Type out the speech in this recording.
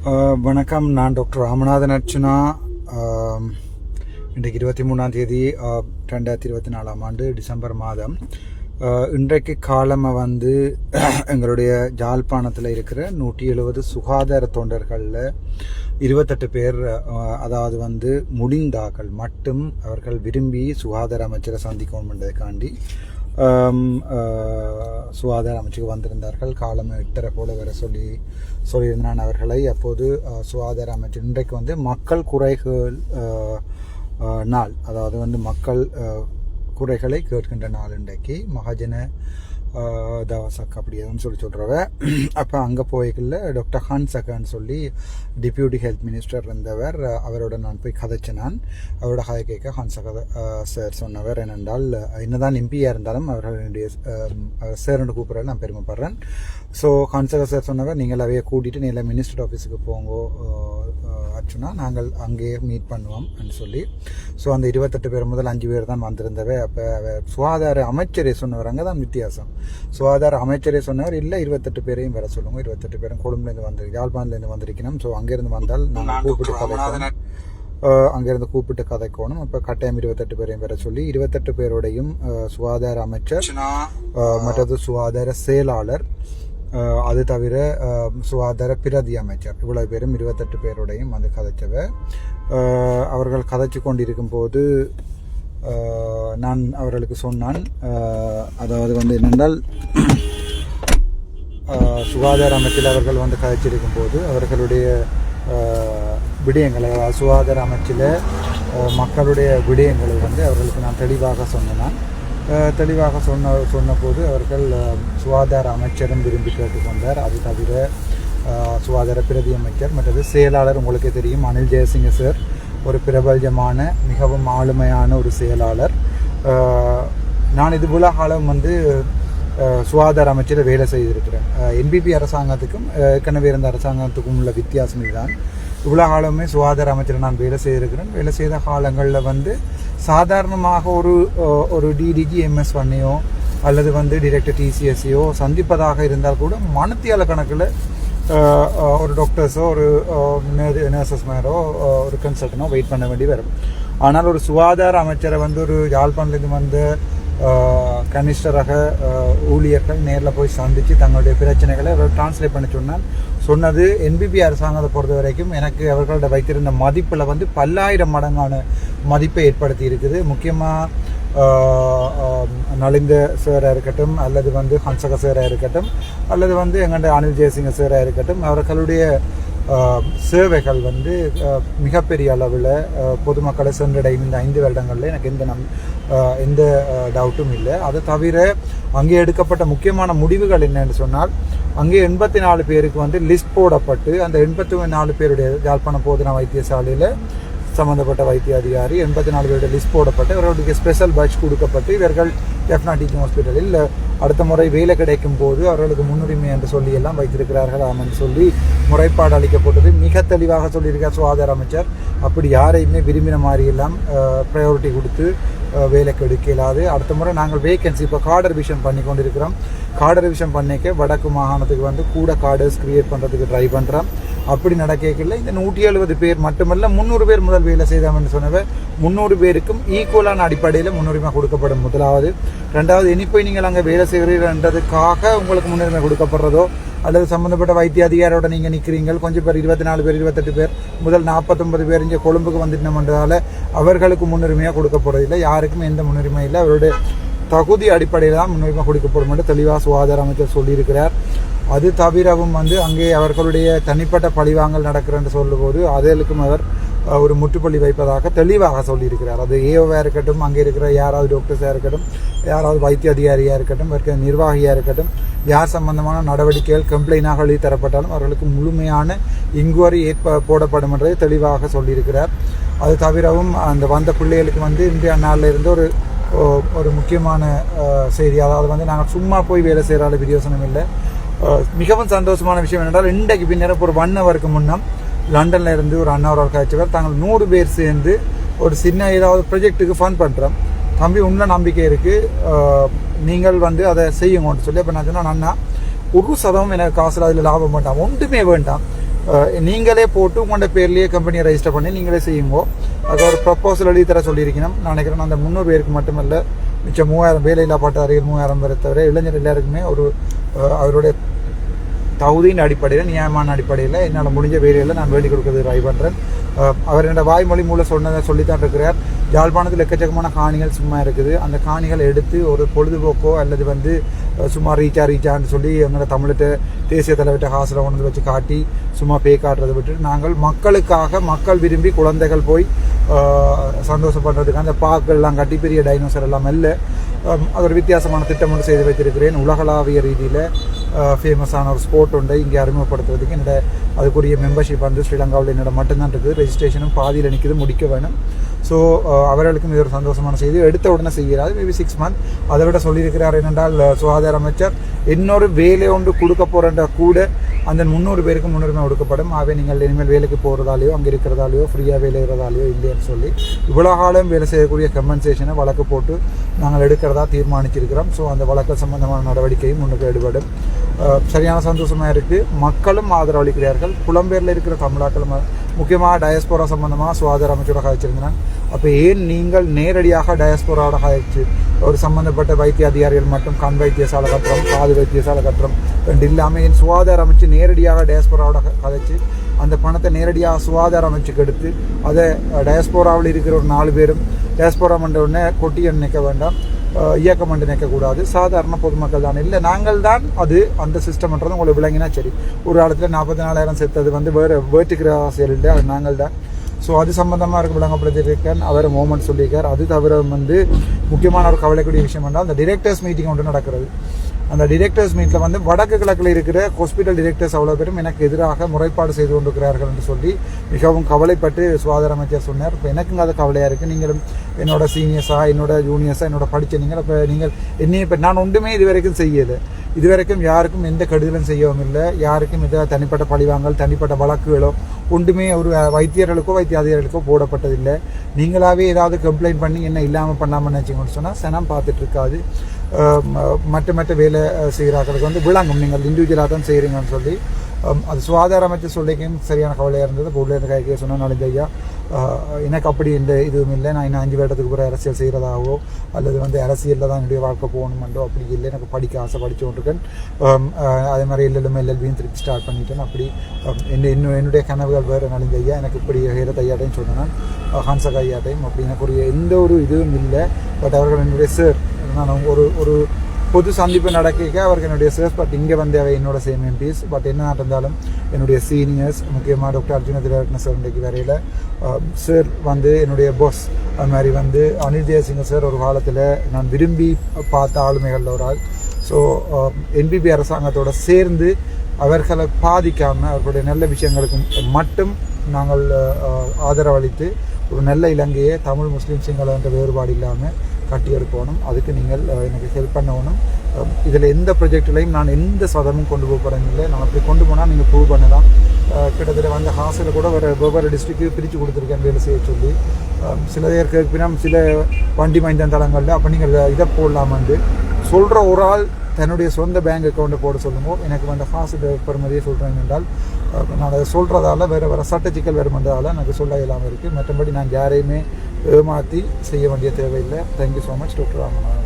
வணக்கம். நான் டாக்டர் ராமநாதன் அர்ச்சுனா. இன்றைக்கு 23ஆம் தேதி 2024ஆம் ஆண்டு டிசம்பர் மாதம். இன்றைக்கு காலமாக எங்களுடைய ஜாழ்ப்பாணத்தில் இருக்கிற 170 சுகாதார தொண்டர்களில் 28 பேர், அதாவது முடிந்தாக்கள் மட்டும் அவர்கள் விரும்பி சுகாதார அமைச்சரை சந்திக்கணுன்றதுக்காண்டி சுகாதார அமைச்சுக்கு வந்திருந்தார்கள். காலம் 8:30 போல வர சொல்லியிருந்தான் அவர்களை. அப்போது சுகாதார அமைச்சர் இன்றைக்கு மக்கள் குறைகள் நாள், அதாவது மக்கள் குறைகளை கேட்கின்ற நாள் இன்றைக்கு மகாஜன தவசக் அப்படின்னு சொல்கிறவ. அப்போ அங்கே போய்கல டாக்டர் ஹன்சகான்னு சொல்லி டிப்யூட்டி ஹெல்த் மினிஸ்டர் இருந்தவர். அவரோட நான் போய் கதைச்சினான். அவரோட கதை கேட்க ஹன்சகா சார் சொன்னவர் என்னென்றால், என்னதான் எம்பியாக இருந்தாலும் அவர்களுடைய சார்னு கூப்பிட்றத நான் பெருமைப்படுறேன். ஸோ ஹன்சகா சார் சொன்னவர், நீங்கள் அவையை கூட்டிகிட்டு நீங்கள மினிஸ்டர் ஆஃபீஸுக்கு போங்கோ ஆச்சுன்னா நாங்கள் அங்கேயே மீட் பண்ணுவோம் அப்படின்னு சொல்லி. ஸோ அந்த 28 பேர் முதல் 5 பேர் தான் வந்திருந்தவை. அப்போ சுகாதார அமைச்சரே சொன்னவர், அங்கே தான் வித்தியாசம். சுகாதார அமைச்சரே சொன்னவர், இல்லை 28 பேரையும் வர சொல்லுங்க, 28 பேரும் கொழும்புலேருந்து யாழ்ப்பாணத்துலேருந்து வந்திருக்கணும். ஸோ அங்கேருந்து வந்தால் நாங்கள் கூப்பிட்டு கதைக்கணும். அப்போ கட்டாயம் 28 பேரையும் வர சொல்லி 28 பேரோடையும் சுகாதார அமைச்சர், மற்றது சுகாதார செயலாளர், அது தவிர சுகாதார பிரதி அமைச்சர், இவ்வளவு பேரும் 28 பேரோடையும் கதைச்சவ. அவர்கள் கதைச்சு கொண்டிருக்கும் போது நான் அவர்களுக்கு சொன்னான், அதாவது என்னென்றால் சுகாதார அமைச்சில் அவர்கள் கதைச்சிருக்கும் போது அவர்களுடைய விடயங்களை, சுகாதார அமைச்சில் மக்களுடைய விடயங்களை அவர்களுக்கு நான் தெளிவாக சொன்னேன். தெளிவாக சொன்ன போது அவர்கள் சுகாதார அமைச்சரும் விரும்பி கேட்டுக்கொண்டார். அது தவிர சுகாதார பிரதி அமைச்சர் மற்றது செயலாளர், உங்களுக்கே தெரியும் அனில் ஜெயசிங்க சார், ஒரு பிரபல்யமான மிகவும் ஆளுமையான ஒரு செயலாளர். நான் இதுபோல காலம் சுகாதார அமைச்சரை வேலை செய்திருக்கிறேன். என்பிபி அரசாங்கத்துக்கும் ஏற்கனவே இருந்த அரசாங்கத்துக்கும் உள்ள வித்தியாசம் இதுதான். இவ்வளோ காலமே சுகாதார அமைச்சரை நான் வேலை செய்திருக்கிறேன். வேலை செய்த காலங்களில் சாதாரணமாக ஒரு டிடிஜி MS1ஐயோ அல்லது டிரெக்டர் TCSையோ சந்திப்பதாக இருந்தால் கூட மனத்தியால கணக்கில் ஒரு டாக்டர்ஸோ ஒரு நர்சஸ் மேரோ ஒரு கன்சல்டனோ வெயிட் பண்ண வேண்டி வரும். ஆனால் ஒரு சுகாதார அமைச்சரை ஒரு யாழ்ப்பாணத்துலேருந்து கனிஷ்டராக ஊழியர்கள் நேரில் போய் சந்தித்து தங்களுடைய பிரச்சனைகளை அவர் டிரான்ஸ்லேட் பண்ண சொன்னது என்பிபி அரசாங்கத்தை பொறுத்த வரைக்கும் எனக்கு அவர்களோட வைத்திருந்த மதிப்பில் பல்லாயிரம் மடங்கான மதிப்பை ஏற்படுத்தி இருக்குது. முக்கியமாக நலிந்த சாராக இருக்கட்டும், அல்லது ஹன்சக சாராக இருக்கட்டும், அல்லது எங்கள்ட அனில் ஜெயசிங்க சாராக இருக்கட்டும், அவர்களுடைய சேவைகள் மிகப்பெரிய அளவில் பொதுமக்களை சென்றடையும் இந்த 5 வருடங்களில் எனக்கு எந்த டவுட்டும் இல்லை. அதை தவிர அங்கே எடுக்கப்பட்ட முக்கியமான முடிவுகள் என்னன்னு சொன்னால், அங்கே 84 பேருக்கு லிஸ்ட் போடப்பட்டு அந்த 84 பேருடைய யாழ்ப்பாண போதனா வைத்தியசாலையில் சம்பந்தப்பட்ட வைத்திய அதிகாரி 84 பேருடைய லிஸ்ட் போடப்பட்டு இவர்களுக்கு ஸ்பெஷல் பேட்ச் கொடுக்கப்பட்டு இவர்கள் எஃப்னா டீச்சிங் ஹாஸ்பிட்டலில் அடுத்த முறை வேலை கிடைக்கும் போது அவர்களுக்கு முன்னுரிமை என்று சொல்லி எல்லாம் வைத்திருக்கிறார்கள் ஆமென்னு சொல்லி முறைப்பாடு அளிக்கப்பட்டது. மிக தெளிவாக சொல்லியிருக்கார் சுகாதார அமைச்சர். அப்படி யாரையுமே விரும்பின மாதிரியெல்லாம் ப்ரையாரிட்டி கொடுத்து வேலைக்கு எடுக்க இயலாது. அடுத்த முறை நாங்கள் வேகன்சி இப்போ கார்டர் ரிவிஷன் பண்ணி கொண்டிருக்கிறோம். கார்டர் ரிவிஷன் பண்ணிக்க வடக்கு மாகாணத்துக்கு கூட கார்டர்ஸ் கிரியேட் பண்ணுறதுக்கு ட்ரை பண்ணுறோம். அப்படி நடக்கல இந்த 170 பேர் மட்டுமல்ல 300 பேர் முதல் வேலை செய்தாமன்னு சொன்னவ 300 பேருக்கும் ஈக்குவலான அடிப்படையில் முன்னுரிமை கொடுக்கப்படும். முதலாவது. ரெண்டாவது, இனி போய் நீங்கள் அங்கே வேலை செய்கிறீர்கள்ன்றதுக்காக உங்களுக்கு முன்னுரிமை கொடுக்கப்படுறதோ அல்லது சம்மந்தப்பட்ட வைத்திய அதிகாரியோட நீங்கள் நிற்கிறீங்க, கொஞ்சம் பேர் 24 பேர் 28 பேர் முதல் 49 பேர் இங்கே கொழும்புக்கு வந்துட்டோம்ன்றதால அவர்களுக்கு முன்னுரிமையாக கொடுக்கப்படுறதில்லை. யாருக்கும் எந்த முன்னுரிமை இல்லை. அவருடைய தகுதி அடிப்படையில் தான் முன்னுரிமை கொடுக்கப்படும் என்று தெளிவாக சுகாதார அமைச்சர் சொல்லியிருக்கிறார். அது தவிரவும் அங்கே அவர்களுடைய தனிப்பட்ட பழிவாங்கல் நடக்கிறன்னு சொல்லும்போது அதற்கும் அவர் ஒரு முற்றுப்புள்ளி வைப்பதாக தெளிவாக சொல்லியிருக்கிறார். அது ஏஓவாக இருக்கட்டும், அங்கே இருக்கிற யாராவது டாக்டர்ஸாக இருக்கட்டும், யாராவது வைத்திய அதிகாரியாக இருக்கட்டும், இருக்கிற நிர்வாகியாக இருக்கட்டும், யார் சம்பந்தமான நடவடிக்கைகள் கம்ப்ளைண்டாக எழுதி தரப்பட்டாலும் அவர்களுக்கு முழுமையான இன்குவரி போடப்படும் என்றதை தெளிவாக சொல்லியிருக்கிறார். அது தவிரவும் அந்த வந்த பிள்ளைகளுக்கு இந்திய நாளில் இருந்து ஒரு முக்கியமான செய்தி, அதாவது நாங்கள் சும்மா போய் வேலை செய்கிற பிரயோசனம் இல்லை. மிகவும் சந்தோஷமான விஷயம் என்னென்றால், இன்றைக்கு பின்னர் ஒரு 1 ஹவருக்கு முன்னம் லண்டனில் இருந்து ஒரு அண்ணாவர் காய்ச்சவர் தாங்கள் 100 பேர் சேர்ந்து ஒரு சின்ன ஏதாவது ப்ரொஜெக்டுக்கு ஃபண்ட் பண்ணுறோம். தம்பி உள்ள நம்பிக்கை இருக்குது, நீங்கள் அதை செய்யுங்கன்னு சொல்லி. அப்போ நான் சொன்னேன், அண்ணா 1% எனக்கு காசில் அதில் லாபம் வேண்டாம், ஒன்றுமே வேண்டாம், நீங்களே போட்டு உங்களோட பேர்லேயே கம்பெனியை ரெஜிஸ்டர் பண்ணி நீங்களே செய்யுங்கோ. அது ஒரு ப்ரப்போசல் எழுதி தர சொல்லியிருக்கணும். நான் நினைக்கிறேன் அந்த 300 பேருக்கு மட்டுமல்ல, மிச்சம் 3000 வேலையில்லா பட்டாரிகள் 3000 பேரை தவிர இளைஞர் எல்லாருக்குமே ஒரு அவருடைய தகுதியின் அடிப்படையில், நியாயமான அடிப்படையில் என்னால் முடிஞ்ச வேலையில் நான் வேண்டி கொடுக்கறது ட்ரை பண்ணுறேன். அவர் என்னோட வாய்மொழி மூலம் சொல்லித்தான் இருக்கிறார். யாழ்ப்பாணத்தில் எக்கச்சக்கமான காணிகள் சும்மா இருக்குது. அந்த காணிகளை எடுத்து ஒரு பொழுதுபோக்கோ அல்லது சும்மா ரீச்சான்னு சொல்லி எங்களோட தமிழ்கிட்ட தேசிய தலைவர்கிட்ட ஹாஸ்டலை கொண்டு வச்சு காட்டி சும்மா காட்டுறதை விட்டுட்டு நாங்கள் மக்களுக்காக, மக்கள் விரும்பி குழந்தைகள் போய் சந்தோஷப்படுறதுக்கு அந்த பார்க்கெல்லாம் கட்டி பெரிய டைனோசர் எல்லாம் இல்லை. அது ஒரு வித்தியாசமான திட்டம் ஒன்று செய்து வைத்திருக்கிறேன். உலகளாவிய ரீதியில் ஃபேமஸான ஒரு ஸ்போர்ட் ஒன்றை இங்கே அறிமுகப்படுத்துறதுக்கு என்னோட அதுக்குரிய மெம்பர்ஷிப் வந்து ஸ்ரீலங்காவில் என்னோட மட்டும்தான் இருக்குது. ரெஜிஸ்ட்ரேஷனும் பாதியில் நிற்கிது, முடிக்க வேணும். ஸோ அவர்களுக்கும் இது ஒரு சந்தோஷமான செய்தி. எடுத்த உடனே செய்கிறார், மேபி 6 months. அதை விட சொல்லியிருக்கிறார் என்னென்றால், சுகாதார அமைச்சர் இன்னொரு வேலை ஒன்று கொடுக்க போகிறன்ற கூட அந்த 300 பேருக்கு முன்னுரிமை கொடுக்கப்படும். ஆகவே நீங்கள் இனிமேல் வேலைக்கு போகிறதாலேயோ அங்கே இருக்கிறதாலேயோ ஃப்ரீயாக வேலை இருக்கிறதாலேயோ இல்லைன்னு சொல்லி இவ்வளோ காலம் வேலை செய்யக்கூடிய கம்பன்சேஷனை வழக்கு போட்டு நாங்கள் எடுக்கிறதா தீர்மானிச்சிருக்கிறோம். ஸோ அந்த வழக்கு சம்பந்தமான நடவடிக்கையும் முன்னுக்கு ஈடுபடும். சரியான சந்தோஷமாக இருக்குது. மக்களும் ஆதரவளிக்கிறார்கள். புலம்பெயரில் இருக்கிற தமிழாக்களும், முக்கியமாக டயஸ்போரா சம்பந்தமாக சுகாதார அமைச்சரோட கதைச்சிருந்தேன். அப்போ ஏன் நீங்கள் நேரடியாக டயஸ்போராவோட கதைச்சு ஒரு சம்பந்தப்பட்ட வைத்திய அதிகாரிகள் மட்டும் கண் வைத்தியசாலை கட்டுறோம், காது வைத்தியசாலை கட்டுறோம் ரெண்டு இல்லாமல் என் சுகாதார அமைச்சு நேரடியாக டயஸ்போராவோட கதைச்சு அந்த பணத்தை நேரடியாக சுகாதார அமைச்சுக்கு எடுத்து அதை டயஸ்போராவில் இருக்கிற ஒரு 4 பேரும் டயஸ்போரா மண்ட உடனே கொட்டியை நினைக்க வேண்டாம், இயக்கம் மண்டு நினைக்கக்கூடாது, சாதாரண பொதுமக்கள் தான் இல்லை, நாங்கள் தான் அது அந்த சிஸ்டம்ன்றது உங்களுக்கு விளங்கினா சரி. ஒரு காலத்தில் 44,000 செத்தது வேறு வேட்டுக்கிற ஆசையில் இல்லை, அது நாங்கள் தான். ஸோ அது சம்பந்தமாக இருக்க விளங்கப்படுத்திருக்கேன். அவர் மோமெண்ட் சொல்லியிருக்கார். அது தவிர முக்கியமான ஒரு கவலைக்கூடிய விஷயம் என்றால் அந்த டிரெக்டர்ஸ் மீட்டிங் ஒன்று நடக்கிறது. அந்த டிரெக்டர்ஸ் மீட்டில் வடக்கு கிழக்கில் இருக்கிற ஹாஸ்பிட்டல் டிரெக்டர்ஸ் அவ்வளோ பேரும் எனக்கு எதிராக முறைப்பாடு செய்து கொண்டிருக்கிறார்கள் என்று சொல்லி மிகவும் கவலைப்பட்டு சுகாதார அமைச்சர் சொன்னார். இப்போ எனக்கும் அது கவலையாக இருக்குது. நீங்களும் என்னோட சீனியர்ஸாக, என்னோட ஜூனியர்ஸாக, என்னோட படித்த நீங்கள் இப்போ நீங்கள் என்னையை இப்போ நான் ஒன்றுமே இது வரைக்கும் செய்யலை. இதுவரைக்கும் யாருக்கும் எந்த கெடுதலும் செய்யவும் இல்லை. யாருக்கும் இதை தனிப்பட்ட பழிவாங்கல், தனிப்பட்ட வழக்குகளோ ஒன்றுமே ஒரு வைத்தியர்களுக்கோ வைத்தியாதிகாரிகளுக்கோ போடப்பட்டதில்லை. நீங்களாகவே ஏதாவது கம்ப்ளைண்ட் பண்ணி என்ன இல்லாமல் பண்ணாமல் நினச்சிங்கன்னு சொன்னால் சனம் பார்த்துட்டு இருக்காது. மற்ற வேலை செய்கிறார்களுக்கு விளங்கும் நீங்கள் இண்டிவிஜுவலாக தான் செய்கிறீங்கன்னு சொல்லி அது சுகாதார அமைச்சர் சொல்லிக்கும் சரியான கவலையாக இருந்தது. இப்போ உள்ள இருந்து கைக்கே சொன்னால் நாளைக்கு ஐயா எனக்கு அப்படி எந்த இதுவும் இல்லை, நான் இன்னும் 5 வருடத்துக்கு பிறகு அரசியல் செய்கிறதாகவோ அல்லது அரசியலில் தான் என்னுடைய வாழ்க்கை போகணுமெண்டோ அப்படி இல்லை. எனக்கு படிக்க ஆசை, படித்து கொண்டிருக்கேன். அதே மாதிரி எல்எல்பியும் திருப்பி ஸ்டார்ட் பண்ணிட்டேன். அப்படி என்னுடைய கனவுகள் வேறு நலிந்த ஐயா எனக்கு இப்படி ஹேரத் ஐயாட்டையும் சொன்னேன், ஹன்சக் ஐயாட்டையும் அப்படி எனக்கு ஒரு எந்த ஒரு இதுவும் இல்லை. பட் அவர்கள் என்னுடைய சார், நான் ஒரு பொது சந்திப்பு நடக்க அவருக்கு என்னுடைய சார், பட் இங்கே அவை என்னோட சேம் எம்பிஸ். பட் என்ன இருந்தாலும் என்னுடைய சீனியர்ஸ், முக்கியமாக டாக்டர் அர்ஜுன திரட்ன சார் இன்றைக்கு வரையில் சார் என்னுடைய பாஸ். அது மாதிரி அனில் ஜெயசிங்க சார் ஒரு காலத்தில் நான் விரும்பி பார்த்த ஆளுமைகளில் ஒரு ஆள். ஸோ என்பிபி அரசாங்கத்தோடு சேர்ந்து அவர்களை பாதிக்காமல் அவர்களுடைய நல்ல விஷயங்களுக்கு மட்டும் நாங்கள் ஆதரவளித்து ஒரு நல்ல இலங்கையை தமிழ் முஸ்லீம் சிங்கள என்ற வேறுபாடு இல்லாமல் கட்டியெடுக்கணும். அதுக்கு நீங்கள் எனக்கு ஹெல்ப் பண்ணணும். இதில் எந்த ப்ரொஜெக்ட்லையும் நான் எந்த சதமும் கொண்டு போக போகிறேன் இல்லை. நான் அப்படி கொண்டு போனால் நீங்கள் ப்ரூவ் பண்ணலாம். கிட்டத்தட்ட ஹாஸ்டலில் கூட வெவ்வேறு டிஸ்ட்ரிக்ட்டு பிரித்து கொடுத்துருக்கேன் வேலை செய்ய சொல்லி. சில பேர் கேட்பினா சில வண்டி மைந்தன் தளங்களில் அப்போ நீங்கள் இதை போடலாமான்னு சொல்கிற ஒரு ஆள் தன்னுடைய சொந்த பேங்க் அக்கௌண்ட்டை போட சொல்லுங்கள். எனக்கு காசு பெறுமதியை சொல்கிறேன் என்றால் நான் அதை சொல்கிறதால வேறு சட்ட சிக்கல் வருமென்றதால எனக்கு சொல்ல இல்லாமல் இருக்குது. மற்றபடி நான் யாரையுமே ஏமாற்றி செய்ய வேண்டிய தேவையில்லை. Thank you so much doctor Ramanathan.